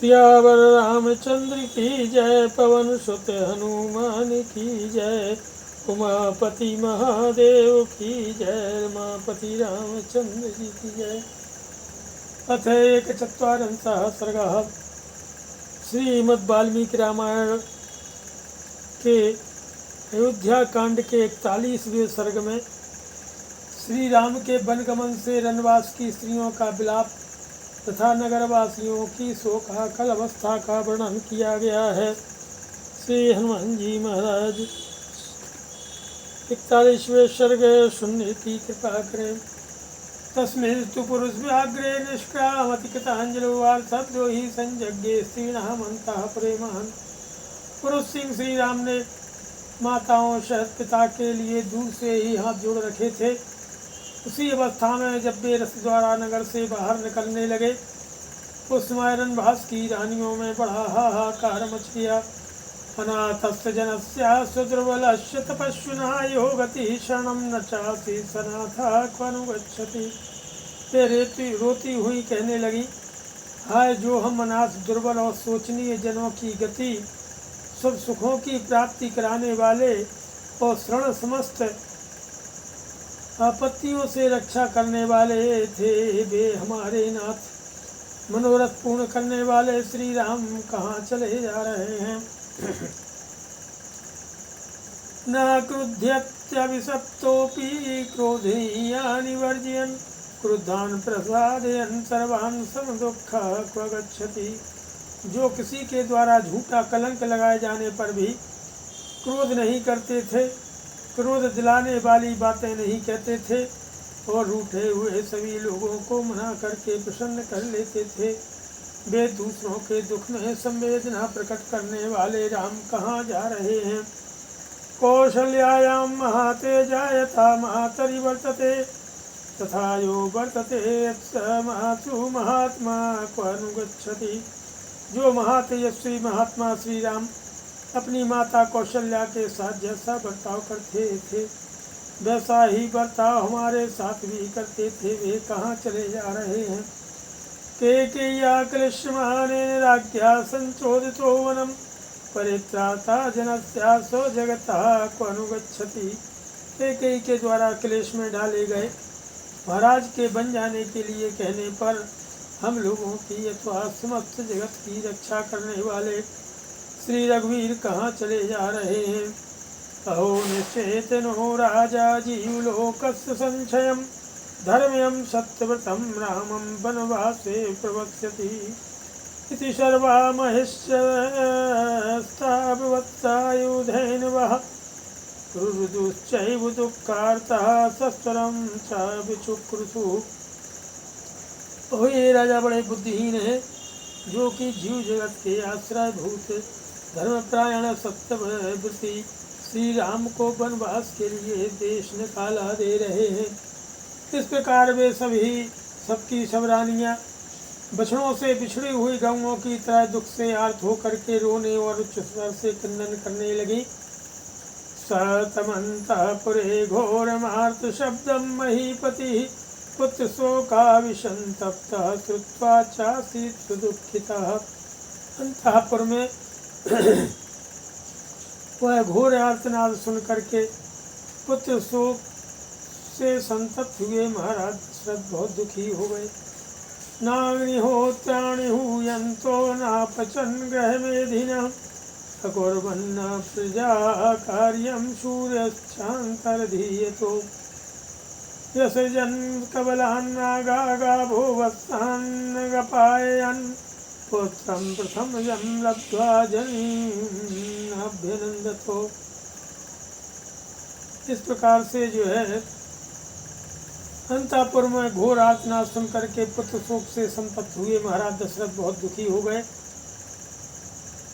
सियावर रामचंद्र की जय, पवन सुत हनुमान की जय, उमापति महादेव की जय, रमापति रामचंद्र जी की जय। अथ एकचत्वारिंशः सर्गः। श्रीमद् वाल्मीकि रामायण के अयोध्या कांड के 41वें सर्ग में श्री राम के वनगमन से वनवास की स्त्रियों का विलाप तथा नगरवासियों की शोकाकुल अवस्था का वर्णन किया गया है। श्री हनुमान जी महाराज 41वें सर्ग। सुनने की कृपा करें। तस्मिस्तु पुरुष व्याघ्रे निष्क्रामति कृतांजलि वार्तव्यो ही संजज्ञे स्त्रीणाम अंतःपुरे महान्। पुरुष सिंह श्री राम ने माताओं सहित पिता के लिए दूर से ही हाथ जोड़ रखे थे। उसी अवस्था में जब वे रथ द्वारा नगर से बाहर निकलने लगे, उस समय रनभास की रानियों में बड़ा हाहाकार मच गया। अनाथस्य जनस्य दुर्बलस्य तपस्विनः यो गतिः शरणं न चापि सनाथः क्वनुगच्छति। वे रोती हुई कहने लगी, हाय जो हम अनाथ दुर्बल और शोचनीय जनों की गति, सब सुखों की प्राप्ति कराने वाले और शरण समस्त आपत्तियों से रक्षा करने वाले थे, वे हमारे नाथ मनोरथ पूर्ण करने वाले श्री राम कहाँ चले जा रहे हैं। न क्रुध्यत्यभिशप्तोऽपि क्रोधीयानि वर्जयन्, क्रुद्धान् प्रसादयन् सर्वान् समदुःखः क्व गच्छति। जो किसी के द्वारा झूठा कलंक लगाए जाने पर भी क्रोध नहीं करते थे, क्रोध दिलाने वाली बातें नहीं कहते थे और रूठे हुए सभी लोगों को मना करके प्रसन्न कर लेते थे, वे दूसरों के दुख में संवेदना प्रकट करने वाले राम कहाँ जा रहे हैं। कौशल्यायां महातेजायथा मातरि वर्तते, तथा यो वर्तते स महासु महात्मा क्वानुगच्छति। जो महातेजस्वी महात्मा श्री राम अपनी माता कौशल्या के साथ जैसा बर्ताव करते थे, वैसा ही बर्ताव हमारे साथ भी करते थे, वे कहाँ चले जा रहे हैं। केकय्या क्लिश्यमानेन राज्ञा संचोदितो वनम, परित्राता जनस्यासो जगतः क्वनुगच्छति। केकयी के द्वारा क्लेश में डाले गए महाराज के बन जाने के लिए कहने पर हम लोगों की अथवा समस्त जगत की रक्षा करने वाले श्री रघुवीर कहाँ चले जा रहे हैं। अहो निश्चेतनो राजा जीवलोकस्य संशयम्, धर्म्यं सत्यव्रतं रामं वनवासे प्रवक्ष्यति। इति सर्वा महिष्यस्तावत्सायुधेन वः, रुरुदुश्चैव दुःखार्तः सस्वरं च विचुक्रुषु। ओह ये राजा बड़े बुद्धिहीन है, जो कि जीव जगत के आश्रय भूत धर्मपरायण सत्यव्रती श्री राम को वनवास के लिए देश निकाला दे रहे हैं। इस प्रकार वे सबकी सब रानियाँ बछड़ों से बिछड़ी हुई गौओं की तरह दुख से आर्त होकर के रोने और उच्च स्वर से क्रंदन करने लगी। सतमन्तपुरे घोरमार्त शब्दं महीपतिः, पुत्र शोकाविसंतप्तः श्रुत्वा चासीत् सुदुःखितः। अंतःपुर में वह घोर आर्तनाद सुन करके पुत्र शोक से संतप्त हुए महाराज दशरथ बहुत दुखी हो गए। नाग्निहोत्राणि हूयन्तो नापचन् गृहमेधिनः, अकुर्वन्न प्रजा कार्यं सूर्यश्चान्तर्धीयतो। यसजन् कबलान्नागाभो वत्सान्नगपायन्, पुत्रं प्रथमजं लब्ध्वा जनीम् अभ्यनन्दतो। इस प्रकार से जो है अंतःपुर में घोर आर्तनाद सुन करके पुत्र शोक से संतप्त हुए महाराज दशरथ बहुत दुखी हो गए।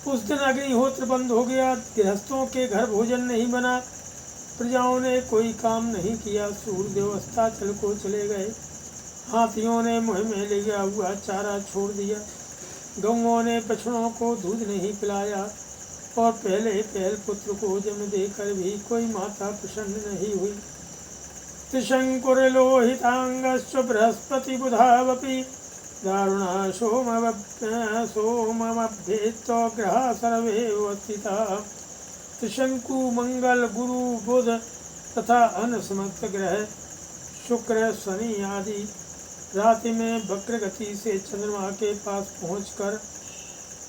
उस दिन अग्निहोत्र बंद हो गया, गृहस्थों के घर भोजन नहीं बना, प्रजाओं ने कोई काम नहीं किया, सूर्यदेव अस्ताचल को चले गए, हाथियों ने मुँह में ले गया हुआ चारा छोड़ दिया, गौओं ने बछड़ों को दूध नहीं पिलाया और पहल पुत्र को जन्म देकर भी कोई माता प्रसन्न नहीं हुई। त्रिशंकुरलोहितांगश्च बृहस्पति बुधावपि, दारुणा सोममभ्येत्य ग्रह सर्वे स्थिता। त्रिशंकु मंगल गुरु बुध तथा अन्य समस्त ग्रह शुक्र शनि आदि रात्रि में वक्र गति से चंद्रमा के पास पहुंचकर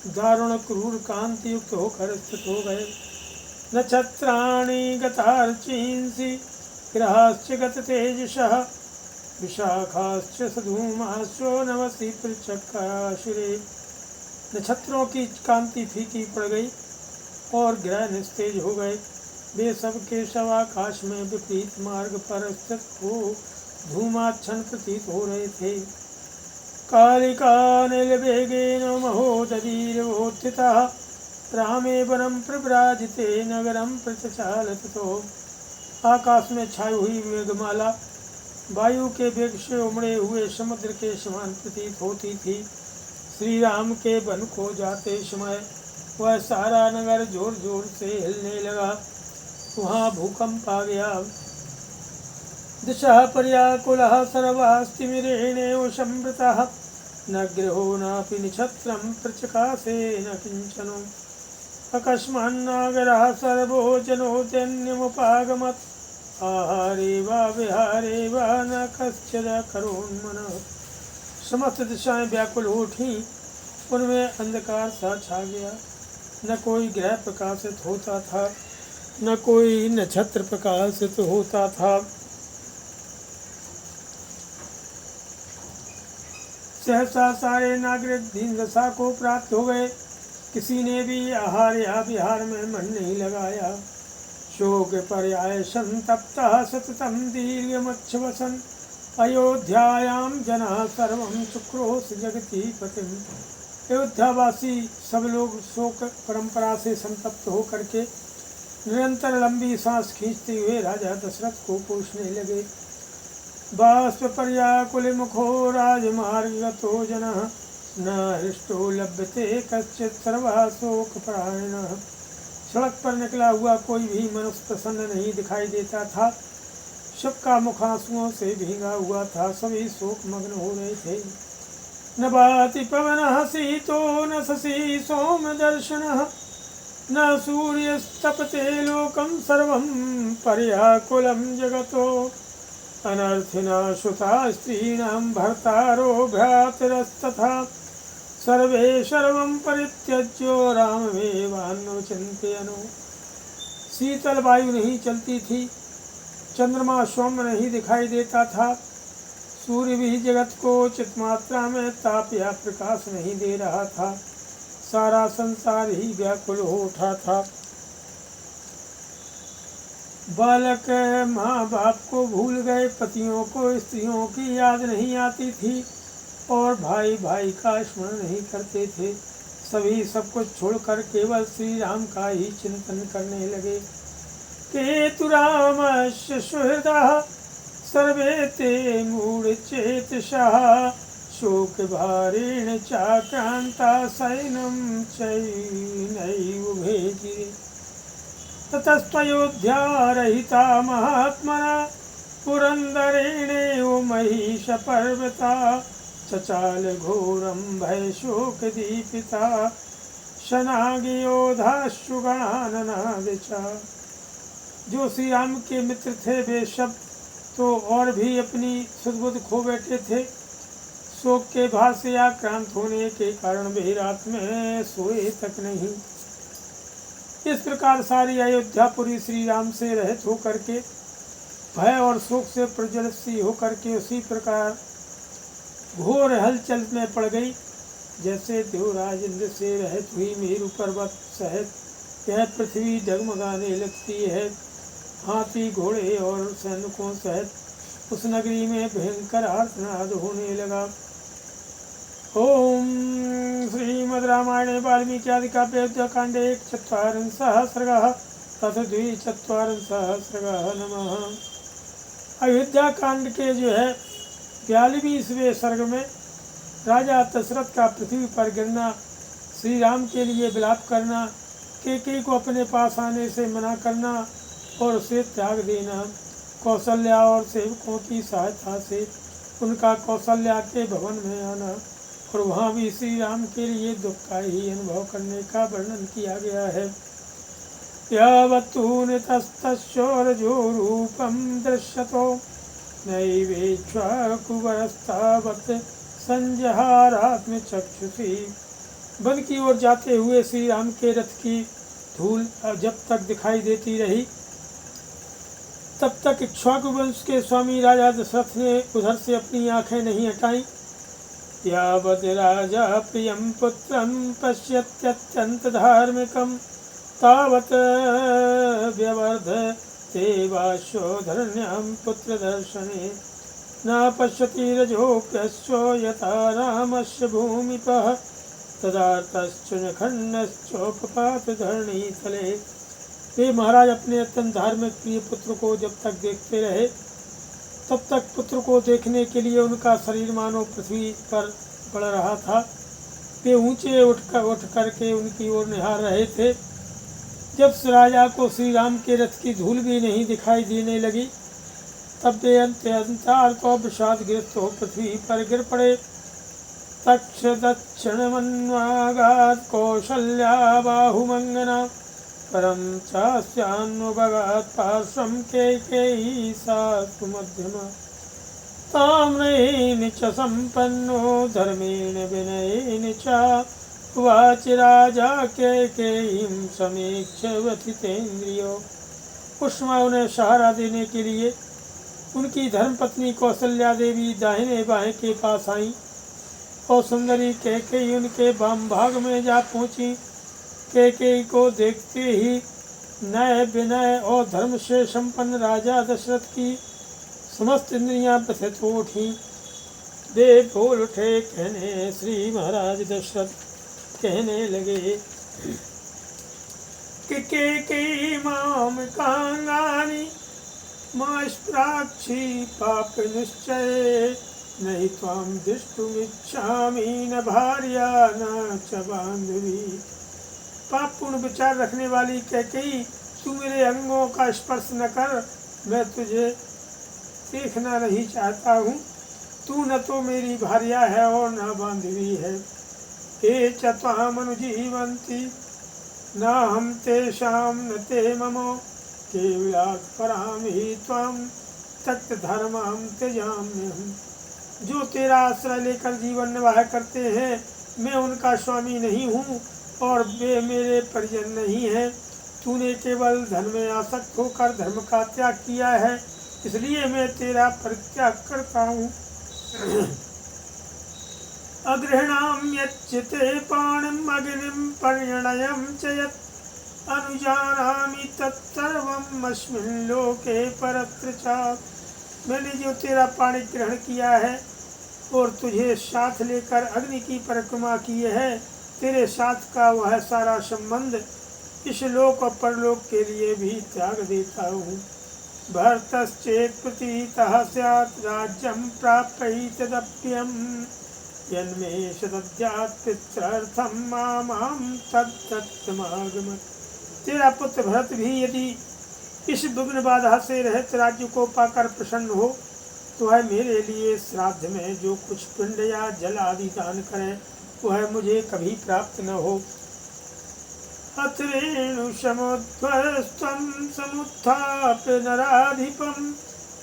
दारुण क्रूर कांति युक्त होकर स्थित हो गए। नक्षत्राणि गतार्चींसि ग्रहाश्च गत तेजसः विशाखाश्च सधूमाश्चो नवसि पृच्छक्काशिरे। नक्षत्रों की कांति फीकी पड़ गई और ग्रह निस्तेज हो गए। वे सब के शव आकाश में विपरीत मार्ग पर स्थित हो धूमाच्छन्न प्रतीत हो रहे थे। कालिका नीलवेगेन महोदधीर्वोत्थितः रामे वनं प्रव्राजिते नगरं प्रचचालत। तो आकाश में छाई हुई मेघमाला वायु के वेग से उमड़े हुए समुद्र के समान प्रतीत होती थी। श्री राम के वन को जाते समय वह सारा नगर जोर जोर से हिलने लगा। वहाँ भूकंप आ गया। दिशा पर्याकुलः सर्वास्तिमिरेणेव संवृतः न गृहो नापि निक्षत्रं प्रचकासे न किंचन। अकस्मान्नागरः सर्वो जनोद्यन्यमुपागमत् आहारे वा विहारे वा न कश्चिद करोन्मनः। समस्त दिशाएं व्याकुल हो उठी, उनमें अंधकार सा छा गया। न कोई ग्रह प्रकाशित होता था, न कोई नक्षत्र प्रकाशित होता था। सहसा सारे नागरिक दीन दशा को प्राप्त हो गए। किसी ने भी आहार या विहार में मन नहीं लगाया। शोक पर्याय संतप्तः सततं दीर्घमच्छवसन् अयोध्यायां जनाः सर्वं चुक्रोश जगति पतिम्। अयोध्यावासी सब लोग शोक परंपरा से संतप्त होकर के निरंतर लंबी सांस खींचते हुए राजा दशरथ को पूछने लगे। बाष्प पर्याकुल मुखो राजमार्गतो जनः न हृष्टो लभ्यते कश्चित् सर्वः शोकपरायणः। सड़क पर निकला हुआ कोई भी मनुष्य प्रसन्न नहीं दिखाई देता था। सबका मुख आंसुओं से भीगा हुआ था। सभी शोक मग्न हो रहे थे। न भाति पवनः शीतो न शशि सोमदर्शनः न सूर्यस्तपते लोकं सर्वं पर्याकुलं जगतो। अनर्थिना श्रुता स्त्रीणां भर्तारो भ्रातरस्तथा सर्वे सर्वं परित्यज्य राममेवान्वचिन्तयन्। शीतल वायु नहीं चलती थी, चंद्रमा सौम्य नहीं दिखाई देता था, सूर्य भी जगत को उचित मात्रा में ताप या प्रकाश नहीं दे रहा था। सारा संसार ही व्याकुल हो उठा था। बालक माँ बाप को भूल गए, पतियों को स्त्रियों की याद नहीं आती थी और भाई भाई का स्मरण नहीं करते थे। सभी सब कुछ छोड़कर केवल श्री राम का ही चिंतन करने लगे। केतुरामस्य सुहृदः सर्वे ते मूढचेतसः शोक भारेण चाक्रांता सैनं चैनैव भेजिरे। ततस्त्वयोध्या रहिता महात्मना पुरंदरेणेव महिषपर्वता चचाल घोरं भयशोकदीपिता शनागयोधाश्रुगणाननादिचा। जो श्री राम के मित्र थे वे सब तो और भी अपनी सुधबुध खो बैठे थे। शोक के भार से आक्रांत होने के कारण वे रात में सोए तक नहीं। इस प्रकार सारी अयोध्यापुरी श्री राम से रहित होकर के भय और शोक से प्रज्वलित सी होकर के उसी प्रकार घोर हलचल में पड़ गई, जैसे देवराज इंद्र से रहित हुई मेरु पर्वत सहित यह पृथ्वी डगमगाने लगती है। हाथी घोड़े और सैनिकों सहित उस नगरी में भयंकर आर्तनाद होने लगा। ओम श्रीमद् रामायणे वाल्मीकि आदि काव्ये कांडे 1/4 सर्गः तथ 2/4 सर्गः नमः। अयोध्या कांड के जो है 42वें सर्ग में राजा दशरथ का पृथ्वी पर गिरना, श्री राम के लिए विलाप करना, केकई को अपने पास आने से मना करना और उसे त्याग देना, कौशल्या और सेवकों की सहायता से उनका कौशल्या के भवन में आना, और वहाँ भी श्री राम के लिए दुख का ही अनुभव करने का वर्णन किया गया है। यावत्तु नितस्तस्योरजो रूपं दृश्यतो नैवेक्षकुवरस्तावत् संजहारात्मचक्षुषी। वन की ओर जाते हुए श्री राम के रथ की धूल जब तक दिखाई देती रही, तब तक इक्ष्वाकु वंश के स्वामी राजा दशरथ ने उधर से अपनी आंखें नहीं हटाई। यावत् राजा प्रियं पुत्रं पश्यत्यत्यंत धार्मिकं तावत् व्यवर्धते वाशोधरण्यां पुत्र दर्शने न पश्यति रजोप्यस्यो यथा रामस्य भूमिपः तदार्तश्चुनखण्डश्चोपपात धरणीतले। वे महाराज अपने अत्यंत धार्मिक प्रिय पुत्र को जब तक देखते रहे, तब तक पुत्र को देखने के लिए उनका शरीर मानो पृथ्वी पर पड़ रहा था। वे ऊंचे उठ करके उनकी ओर निहार रहे थे। जब राजा को श्री राम के रथ की धूल भी नहीं दिखाई देने लगी, तब वे अंतार तो विषादग्रस्त हो पृथ्वी पर गिर पड़े। तक्ष दक्षिणमन्वागात् कौशल्या बाहुमंगना परम चास्यान्वगात् पार्श्वं कैकेयी सा सुमध्यमा ताम्रेण च संपन्नो धर्मेण विनयेन च उवाच राजा कैकेयीं समीक्ष्य व्यथितेन्द्रियो। उस समय उन्हें सहारा देने के लिए उनकी धर्मपत्नी कौशल्या देवी दाहिने बाएं के पास आई और सुंदरी कैकेयी उनके वाम भाग में जा पहुंची। कैकेयी को देखते ही नय विनय और धर्म से संपन्न राजा दशरथ की समस्त इंद्रियां व्यथित हो उठी। वे बोल उठे, कहने श्री महाराज दशरथ कहने लगे कि कैकेयी माम कांगानी मास्प्राक्षी पाप निश्चय नहीं त्वां दृष्टुमिच्छामि न भार्या न च बांधवी। पापपूर्ण विचार रखने वाली कैकेयी, तू मेरे अंगों का स्पर्श न कर, मैं तुझे देखना नहीं चाहता हूँ। तू न तो मेरी भार्या है और न बांधवी है। हे च त्वामनुजीवन्ति न हम तेषां न ते ममो केवलात् परां हि त्वां तत् धर्मां त्यजाम्यहम्। जो तेरा आश्रय लेकर जीवन निर्वाह करते हैं, मैं उनका स्वामी नहीं हूँ और वे मेरे परिजन नहीं हैं। तूने केवल धन में आसक्त होकर धर्म का त्याग किया है, इसलिए मैं तेरा परित्याग करता हूँ। अगृह्णाम यच्चिते पाणिम अग्निम परिणयम च यत् अनुजानामि तत्सर्वम् अस्मिन् लोके परत्र च। मैंने जो तेरा पाणी ग्रहण किया है और तुझे साथ लेकर अग्नि की परिक्रमा की है, तेरे साथ का वह सारा संबंध इस लोक और परलोक के लिए भी त्याग देता हूँ। भरतश्चेत् प्रतीतः स्यात् राज्यं प्राप्यैतदप्यम् यन्मे सदद्यात् पितृर्थं मां तद्दत्तमागमत्। तेरा पुत्र भरत भी यदि इस विघ्न बाधा से रहित राज्य को पाकर प्रसन्न हो, तो वह मेरे लिए श्राद्ध में जो कुछ पिंड या जल आदि दान करे, वह मुझे कभी प्राप्त न हो। अथरेणु समुद्ध्वस्त्वं समुत्थाप्य नराधिपं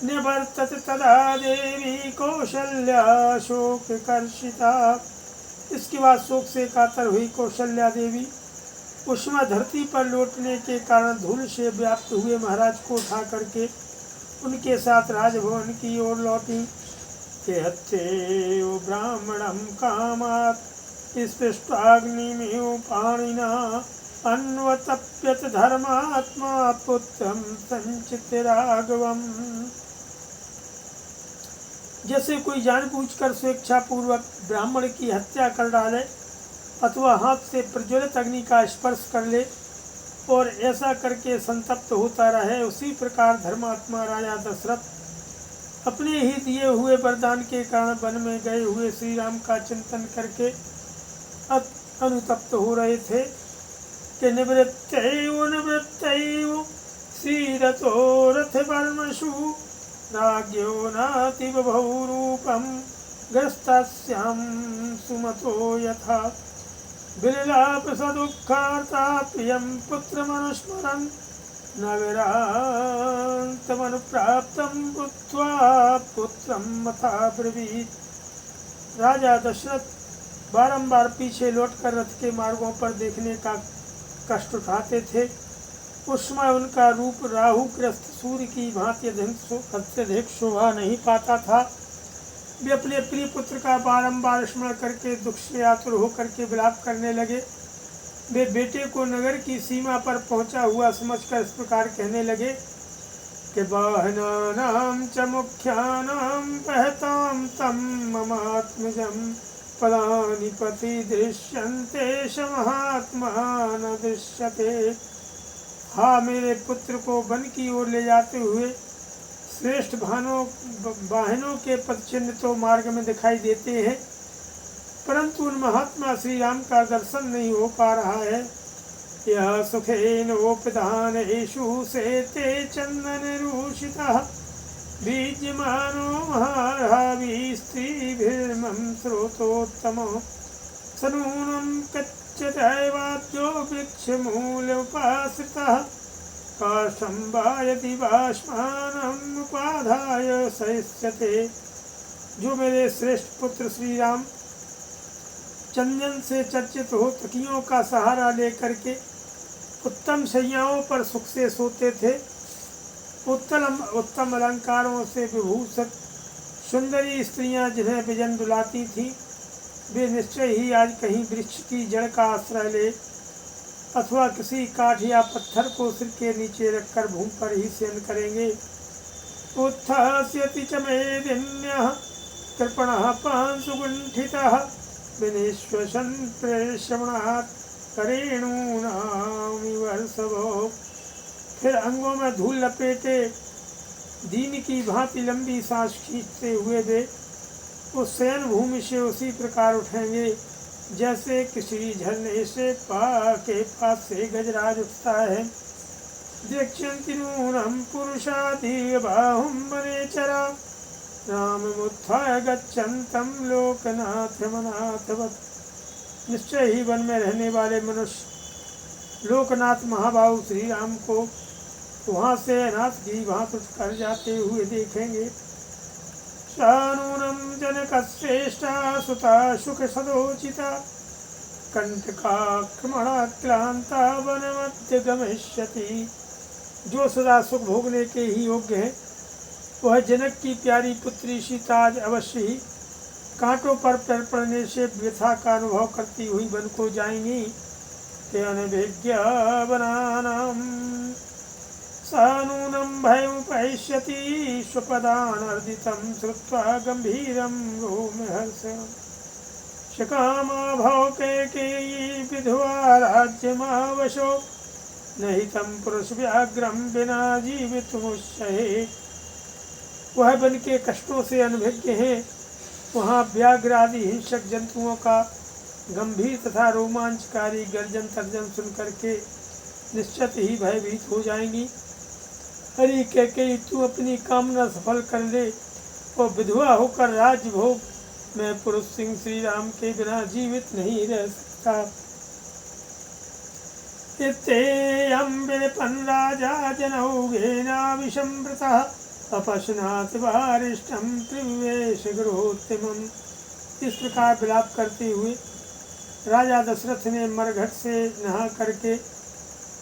निवर्तत तदा देवी कौशल्या शोककर्षिता। इसके बाद शोक से कातर हुई कौशल्या देवी उष्मा धरती पर लौटने के कारण धूल से व्याप्त हुए महाराज को उठा करके उनके साथ राजभवन की ओर लौटी। कहते ब्राह्मणं कामात् स्पृष्ट्वाग्निमेव पाणिना अन्वतप्यत धर्मात्मा पुत्रं संचित्य राघवम्। जैसे कोई जानबूझकर स्वेच्छा पूर्वक ब्राह्मण की हत्या कर डाले अथवा हाथ से प्रज्वलित अग्नि का स्पर्श कर ले और ऐसा करके संतप्त होता रहे, उसी प्रकार धर्मात्मा राजा दशरथ अपने ही दिए हुए वरदान के कारण वन में गए हुए श्री राम का चिंतन करके अनुतप्त हो रहे थे कि निवृत्तैव श्रीरथो रथवर्मषु राज्ञो नाति बभौ रूपं ग्रस्तास्यां सुमतो यथा विललाप सदुःखार्ता प्रियं पुत्रमनुस्मरन् न विरान्तमनुप्राप्तं बुद्ध्वा पुत्रं मथा ब्रवीत्। राजा दशरथ बारंबार पीछे लौटकर रथ के मार्गों पर देखने का कष्ट उठाते थे। उस समय उनका रूप राहुग्रस्त सूर्य की भांति अत्यधिक शोभा नहीं पाता था। वे अपने प्रिय पुत्र का बारंबार स्मरण करके दुख से आतुर होकर के विलाप करने लगे। वे बेटे को नगर की सीमा पर पहुंचा हुआ समझकर इस प्रकार कहने लगे कि वाहनानां च मुख्यानां वहतां तं ममात्मजं पदानि पति दृश्यन्ते स महात्मा न दृश्यते। हाँ, मेरे पुत्र को वन की ओर ले जाते हुए श्रेष्ठ वाहनों के पदचिन्ह तो मार्ग में दिखाई देते हैं, परंतु उन महात्मा श्री राम का दर्शन नहीं हो पा रहा है। यह सुखेनोपधानेषु सेते चन्दनरूषितः बीज्यमानो महार्हाभिः स्त्रीभिर्मं स्रोतोत्तमो सनूनं कच्चदैवाद्यो वृक्षमूलोपाश्रितः काष्ठं वायति बाष्मानम् उपाधाय सहिष्यते। जो मेरे श्रेष्ठ पुत्र श्री राम चंदन से चर्चित हो तकियों का सहारा लेकर के उत्तम शैयाओं पर सुख से सोते थे, उत्तम अलंकारों से विभूषित सुंदरी स्त्रियां जिन्हें विजन दुलाती थीं, वे निश्चय ही आज कहीं वृक्ष की जड़ का आश्रय ले अथवा किसी काठ या पत्थर को सिर के नीचे रखकर भूमि पर ही शयन करेंगे। उत्थास्यति च मेदिन्यः कृपणः पांशुगुण्ठितः विनिश्वसन् प्रेषणात् करेणूनामिवर्षभो। फिर अंगों में धूल लपेटे दीन की भांति लंबी सांस खींचते हुए वे उस शयन भूमि से उसी प्रकार उठेंगे जैसे किसी झरने से के पास से गजराज उठता है। दीक्षन्ति नूनं पुरुषाधीव बाहुं वनेचरा राममुत्थाय गच्छन्तं लोकनाथमनाथवत्। निश्चय ही वन में रहने वाले मनुष्य लोकनाथ महाबाहु श्री राम को वहाँ से अनाथ की भांति उठकर जाते हुए देखेंगे। शानूनं जनकश्रेष्ठा सुता सुखसदोचिता कंटकाक्रमणाक्लांता वनमध्य गमिष्यति। जो सदा सुख भोगने के ही योग्य है वह जनक की प्यारी पुत्री सीता आज अवश्य ही कांटों पर पैर पड़ने से व्यथा का अनुभव करती हुई वन को जाएंगी। ते अनभिज्ञ वनानां सानूनं भयमुपैष्यति स्वपदानर्दितं श्रुत्वा गम्भीरं रोमहर्षं। शकामा भव कैकेयी विधवा राज्यमावशो नहितं पुरुषव्याघ्रं विना जीवितुमुष्यहे। वह वन के कष्टों से अनभिज्ञ है। वहाँ व्याघ्र आदि हिंसक जंतुओं का गंभीर तथा रोमांचकारी गर्जन तर्जन सुनकर के निश्चित ही भयभीत हो जाएंगी। हरि कैकेयी तू अपनी कामना सफल कर ले और विधवा होकर राज्य भोग में पुरुष सिंह श्री राम के बिना जीवित नहीं रह सकता। इत्येयं विलपन् राजा जनौघेनाभिसंवृतः अपश्नात् वारिष्ठं त्रिविवेश गृहोत्तमम्। इस प्रकार विलाप करते हुए राजा दशरथ ने मरघट से नहा करके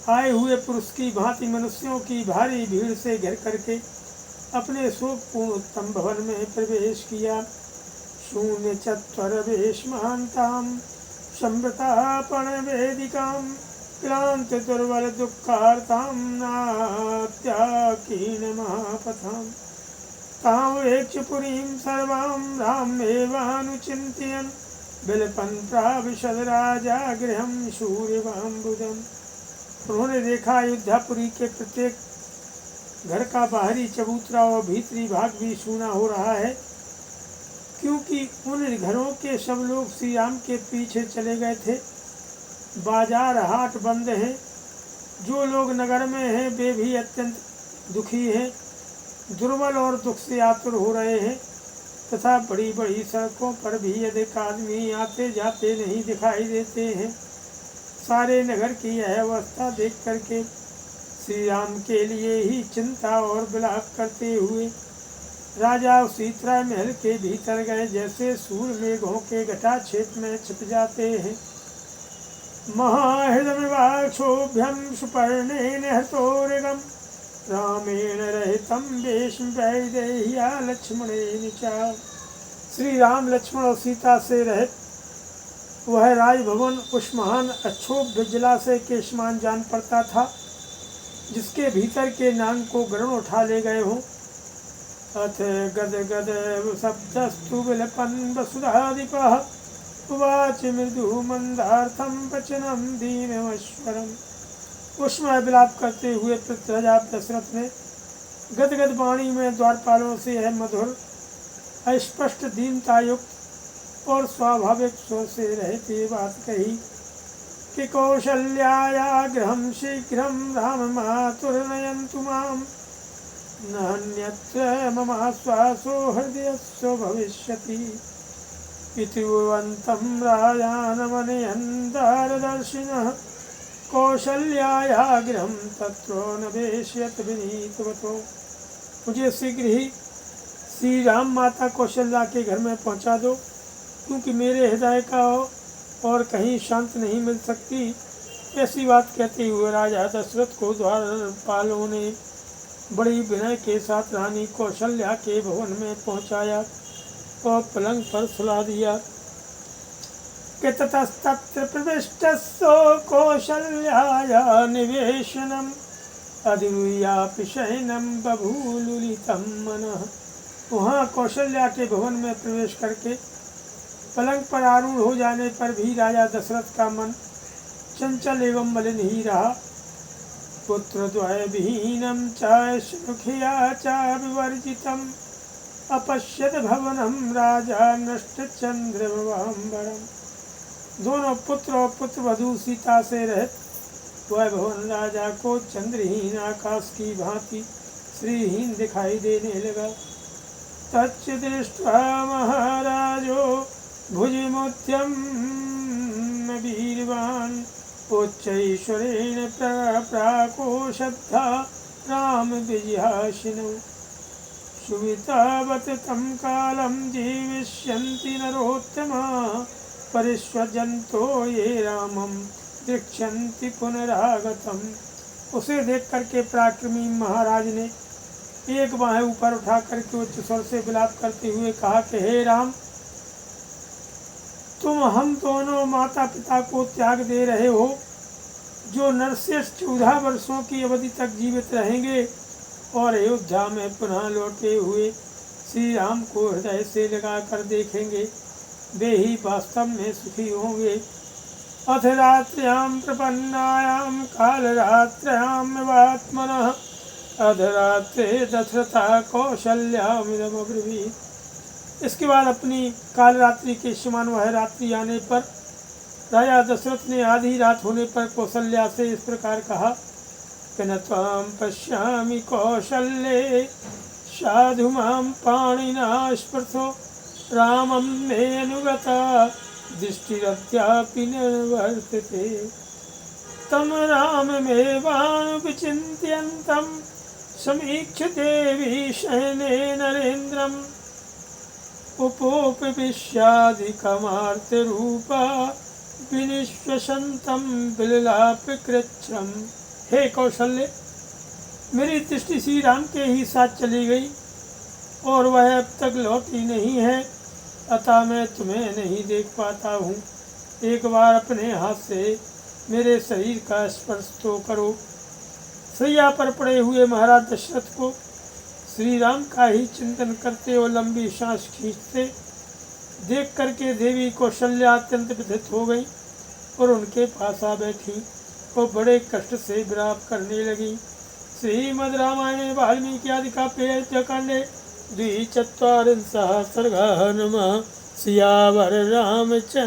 आए हुए पुरुष की भांति मनुष्यों की भारी भीड़ से घिर करके अपने शोकपूर्ण उत्तम भवन में प्रवेश किया। शून्य चत्वर वेशमहांतां संवृतापण वेदिकां क्लांत दुर्बल दुःखार्तां नात्याकीर्ण महापथां तामेक्ष पुरीं सर्वां रामेवानुचिन्तयन् विलपन् प्राविशद राजा गृहं शूरवाम्बुजम्। उन्होंने देखा अयोध्यापुरी के प्रत्येक घर का बाहरी चबूतरा और भीतरी भाग भी सूना हो रहा है, क्योंकि उन घरों के सब लोग श्री राम के पीछे चले गए थे। बाजार हाट बंद हैं। जो लोग नगर में हैं वे भी अत्यंत दुखी हैं, दुर्बल और दुख से आतुर हो रहे हैं। तथा बड़ी बड़ी सड़कों पर भी अधिक आदमी आते जाते नहीं दिखाई देते हैं। सारे नगर की यह अवस्था देख करके श्री राम के लिए ही चिंता और विलाप करते हुए राजा उसी तरह महल के भीतर गए जैसे सूर्य मेघों के घटा क्षेत्र में छिप जाते हैं। महाहृदमिवाक्षोभ्यं सुपर्णेन हतोरगं रामेण रहितं वेशं वैदेह्या लक्ष्मणेन च। श्री राम लक्ष्मण और सीता से रहित वह राजभवन उस महान अक्षोभ्य जलाशय के समान जान पड़ता था जिसके भीतर के नाग को गरुण उठा ले गए हों। अथ गद गद शब्दस्तु विलपन् वसुधाधिपः उवाच मृदु मंदार्थम वचनम दीनमश्वरम। उसमें विलाप करते हुए पृथ्वीराज दशरथ ने गदगद वाणी में द्वारपालों से यह मधुर अस्पष्ट दीनता युक्त और स्वाभाविक स्वर से रहते बात कही कि कौशल्याया गृहं शीघ्रं राम मातुर्नयन्तु मां नान्यत्र ममाश्वासो हृदयस्व भविष्यति इति उर्वन्तं राजानमनयन् दारदर्शिनः कौशल्याया गृहं तत्रो न वेश्यत विनीतवतो। मुझे शीघ्र ही श्री राम माता कौशल्या के घर में पहुंचा दो, क्योंकि मेरे हृदय का और कहीं शांति नहीं मिल सकती। ऐसी बात कहते हुए राजा दशरथ को द्वारपालों ने बड़ी विनय के साथ रानी कौशल्या के भवन में पहुंचाया और पलंग पर सुला दिया कि ततस्तत्र प्रविष्टस्सो कौशल्याया निवेशनम् अधिरूह्यापि शयनं बभूलुलितं मनः। वहाँ कौशल्या के भवन में प्रवेश करके पलंग पर आरूढ़ हो जाने पर भी राजा दशरथ का मन चंचल एवं मलिन ही रहा। पुत्रद्वय विहीनं च सुखिया च विवर्जितम् अपश्यत भवनम राजा नष्टचंद्रमवाम्बरम। दोनों पुत्र और पुत्रवधू सीता से रहित वह भवन राजा को चंद्रहीन आकाश की भांति श्रीहीन दिखाई देने लगा। तच्च दृष्ट्वा महाराजो भुजमुद्यम वीरवान् उच्चैश्वरेण प्राकोशद्धा राम विजयाशिनौ सुवितावत तं कालं जीविष्यन्ति नरोत्तमा परिष्वजन्तो ये रामं दृक्षन्ति पुनरागतम्। उसे देख करके पराक्रमी महाराज ने एक बाहें ऊपर उठा करके उच्च स्वर से विलाप करते हुए कहा कि हे राम, तुम हम दोनों माता पिता को त्याग दे रहे हो, जो नरश्रेष्ठ 14 वर्षों की अवधि तक जीवित रहेंगे और अयोध्या में पुनः लौटे हुए श्री राम को हृदय से लगा कर देखेंगे, वे ही वास्तव में सुखी होंगे। अथ रात्र्यां प्रपन्नायां कालरात्र्यां वात्मनः अधरात्रे दशरथा कौशल्यामिदमब्रवीत्। इसके बाद अपनी कालरात्रि के समान वह रात्रि आने पर राजा दशरथ ने आधी रात होने पर कौशल्या से इस प्रकार कहा कि न त्वां पश्यामि कौशल्ये साधु मां पाणिना स्पृशो रामं मे अनुगता दृष्टिरद्यापि निर्वर्तते तं राममेवानुविचिन्त्यन्तं समीक्ष्य देवी शयने नरेन्द्रम् उपोपविश्याधिकमार्तरूपा विनिश्वसन्तं विललापकृच्छ्रम्। हे कौशल्य, मेरी दृष्टि श्री राम के ही साथ चली गई और वह अब तक लौटी नहीं है, अतः मैं तुम्हें नहीं देख पाता हूँ। एक बार अपने हाथ से मेरे शरीर का स्पर्श तो करो। सैया पर पड़े हुए महाराज दशरथ को श्री राम का ही चिंतन करते और लंबी सांस खींचते देख करके देवी कौशल्या अत्यंत व्यथित हो गई और उनके पास आ बैठी और बड़े कष्ट से विलाप करने लगी। श्रीमद् रामायणे वाल्मीकि आदि काव्ये कांडे 2:44 सर्गः। नमः सियावर रामचंद्र।